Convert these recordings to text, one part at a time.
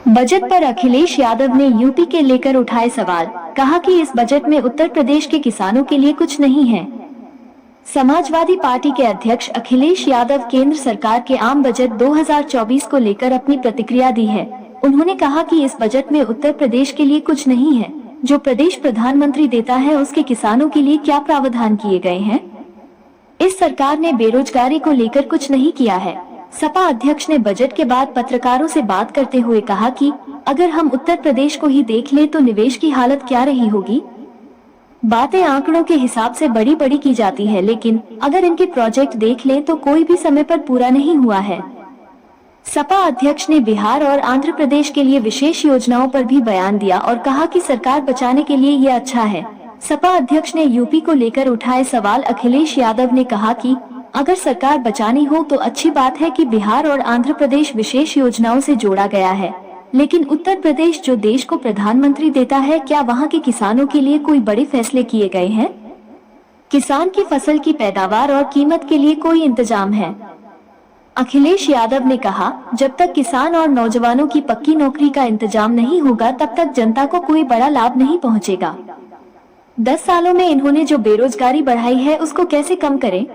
Budget पर अखिलेश यादव ने UP के लेकर उठाए सवाल। कहा कि इस बजट में उत्तर प्रदेश के किसानों के लिए कुछ नहीं है। समाजवादी पार्टी के अध्यक्ष अखिलेश यादव केंद्र सरकार के आम बजट 2024 को लेकर अपनी प्रतिक्रिया दी है। उन्होंने कहा कि इस बजट में उत्तर प्रदेश के लिए कुछ नहीं है। जो प्रदेश प्रधानमंत्री देता है उसके किसानों के लिए क्या प्रावधान किए गए हैं? इस सरकार ने बेरोजगारी को लेकर कुछ नहीं किया है। सपा अध्यक्ष ने बजट के बाद पत्रकारों से बात करते हुए कहा कि अगर हम उत्तर प्रदेश को ही देख लें तो निवेश की हालत क्या रही होगी। बातें आंकड़ों के हिसाब से बड़ी बड़ी की जाती है, लेकिन अगर इनके प्रोजेक्ट देख लें तो कोई भी समय पर पूरा नहीं हुआ है। सपा अध्यक्ष ने बिहार और आंध्र प्रदेश के लिए विशेष योजनाओं पर भी बयान दिया और कहा कि सरकार बचाने के लिए ये अच्छा है। सपा अध्यक्ष ने यूपी को लेकर उठाए सवाल। अखिलेश यादव ने कहा कि अगर सरकार बचानी हो तो अच्छी बात है कि बिहार और आंध्र प्रदेश विशेष योजनाओं से जोड़ा गया है, लेकिन उत्तर प्रदेश जो देश को प्रधानमंत्री देता है, क्या वहां के किसानों के लिए कोई बड़े फैसले किए गए हैं? किसान की फसल की पैदावार और कीमत के लिए कोई इंतजाम है? अखिलेश यादव ने कहा, जब तक किसान और नौजवानों की पक्की नौकरी का इंतजाम नहीं होगा तब तक जनता को कोई बड़ा लाभ नहीं पहुंचेगा। 10 सालों में इन्होंने जो बेरोजगारी बढ़ाई है उसको कैसे कम करें,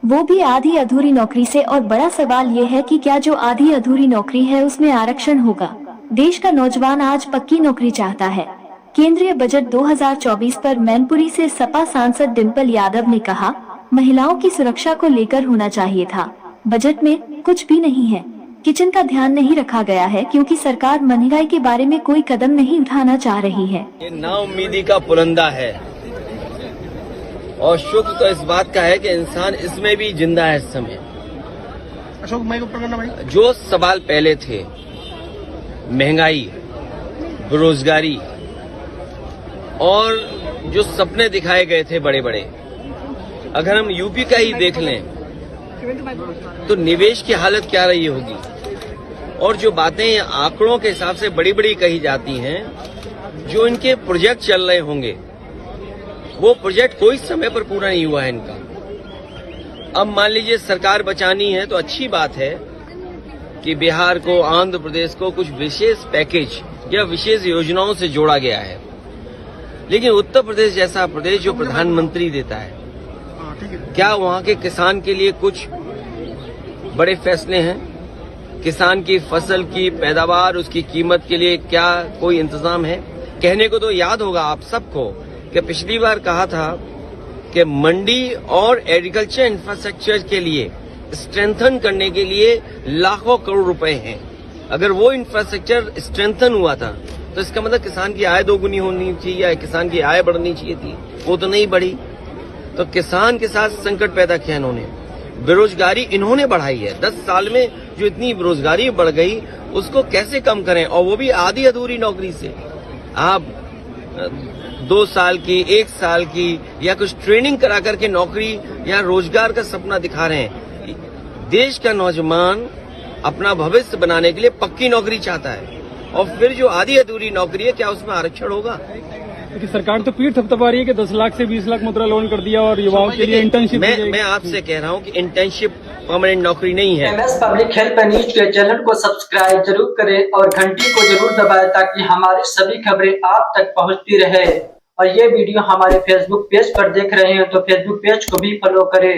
वो भी आधी अधूरी नौकरी से। और बड़ा सवाल ये है कि क्या जो आधी अधूरी नौकरी है उसमें आरक्षण होगा? देश का नौजवान आज पक्की नौकरी चाहता है। केंद्रीय बजट 2024 पर मैनपुरी से सपा सांसद डिंपल यादव ने कहा, महिलाओं की सुरक्षा को लेकर होना चाहिए था। बजट में कुछ भी नहीं है। किचन का ध्यान नहीं रखा गया है क्योंकि सरकार महंगाई के बारे में कोई कदम नहीं उठाना चाह रही है। ये नाउम्मीदी का पुलंदा है और शुक्र तो इस बात का है कि इंसान इसमें भी जिंदा है इस समय। अशोक भाई ऊपर करना भाई। जो सवाल पहले थे, महंगाई, बेरोजगारी और जो सपने दिखाए गए थे बड़े बड़े, अगर हम यूपी का ही देख लें तो निवेश की हालत क्या रही होगी। और जो बातें आंकड़ों के हिसाब से बड़ी बड़ी कही जाती हैं, जो इनके प्रोजेक्ट चल रहे होंगे वो प्रोजेक्ट कोई समय पर पूरा नहीं हुआ है इनका। अब मान लीजिए सरकार बचानी है तो अच्छी बात है कि बिहार को, आंध्र प्रदेश को कुछ विशेष पैकेज या विशेष योजनाओं से जोड़ा गया है, लेकिन उत्तर प्रदेश जैसा प्रदेश जो प्रधानमंत्री देता है, क्या वहां के किसान के लिए कुछ बड़े फैसले हैं? किसान की फसल की पैदावार, उसकी कीमत के लिए क्या कोई इंतजाम है? कहने को तो याद होगा आप सबको कि पिछली बार कहा था कि मंडी और एग्रीकल्चर इंफ्रास्ट्रक्चर के लिए स्ट्रेंथन करने के लिए लाखों करोड़ रुपए हैं। अगर वो इंफ्रास्ट्रक्चर स्ट्रेंथन हुआ था तो इसका मतलब किसान की आय दोगुनी होनी चाहिए या किसान की आय बढ़नी चाहिए थी, वो तो नहीं बढ़ी। तो किसान के साथ संकट पैदा किया इन्होंने। बेरोजगारी इन्होंने बढ़ाई है। 10 साल में जो इतनी बेरोजगारी बढ़ गई उसको कैसे कम करें, और वो भी आधी अधूरी नौकरी से। आप 2 साल की, 1 साल की या कुछ ट्रेनिंग करा करके नौकरी या रोजगार का सपना दिखा रहे हैं। देश का नौजवान अपना भविष्य बनाने के लिए पक्की नौकरी चाहता है, और फिर जो आधी अधूरी नौकरी है, क्या उसमें आरक्षण होगा? क्योंकि सरकार तो पीठ थपथपा रही है कि 10 लाख से 20 लाख मुद्रा लोन कर दिया और युवाओं के लिए इंटर्नशिप। मैं आपसे कह रहा हूं कि इंटर्नशिप परमानेंट नौकरी नहीं है। MS पब्लिक हेल्प न्यूज के चैनल को सब्सक्राइब जरूर करें और घंटी को जरूर दबाएं ताकि हमारी सभी खबरें आप तक पहुंचती रहे। और ये वीडियो हमारे फेसबुक पेज पर देख रहे हैं तो फेसबुक पेज को भी फॉलो करें।